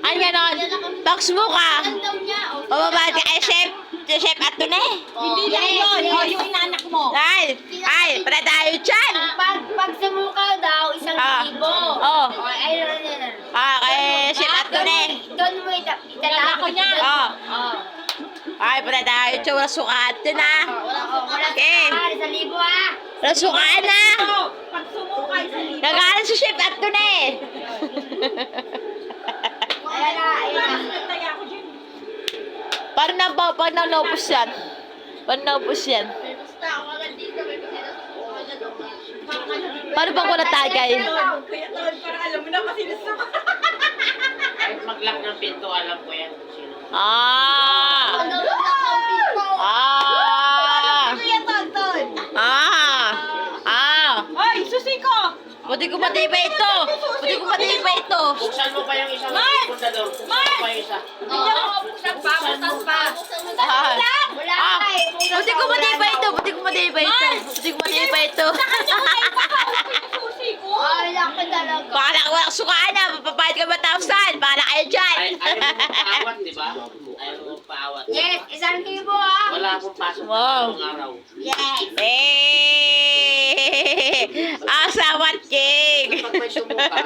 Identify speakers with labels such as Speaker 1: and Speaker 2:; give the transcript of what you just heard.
Speaker 1: Ay, ganon. Box mo ka. Bababad ka kay Chef. Chef Atune.
Speaker 2: Hindi lang yun. Yung inanak mo.
Speaker 1: Ay, para tayo dyan.
Speaker 3: Pag sumukaw daw, 1,000.
Speaker 1: Oh.
Speaker 3: Ayun.
Speaker 1: Kay Chef Atune.
Speaker 3: Doon mo itatala
Speaker 2: ko niya.
Speaker 1: Ay, para tayo dyan. Wala sukat dyan, ha.
Speaker 3: Wala
Speaker 1: Okay.
Speaker 3: 1,000 ah.
Speaker 1: Wala sukat na.
Speaker 2: Pag sumukay sa libo.
Speaker 1: Nagalan si Chef Atune.
Speaker 3: Ayan na.
Speaker 2: Taya ko dyan.
Speaker 1: Paano naubos yan? Paano naubos yan? Paano bang wala tagay?
Speaker 2: Kaya tawad para alam mo na kasi nasuka.
Speaker 4: Kahit mag-lock ng pinto, alam ko yan.
Speaker 1: Ah!
Speaker 2: Kaya tonton. Ay, susi ko.
Speaker 1: Buti ko matibay ito! Buti ko matibay ito!
Speaker 4: Buksan mo pa yung isang pundador. Buksan mo pa yung isa.
Speaker 3: Buksan pa.
Speaker 1: Ah! Buti ko matibay ito! Buti ko matibay ito! Buti ko matibay ito!
Speaker 2: Susi ko.
Speaker 3: Ay, laki talaga.
Speaker 1: Baka na walang sukaan na! Mapapahit ka ba 1,000? Baka na kayo dyan!
Speaker 4: Ayaw mo paawat, di ba? Ayaw mo paawat.
Speaker 3: Yes, 1,000 ah.
Speaker 4: Wala akong pasok
Speaker 1: Wow.
Speaker 4: ngayong araw.
Speaker 3: Yes.
Speaker 1: Eh! Asawat king!
Speaker 4: Pag may sumuka,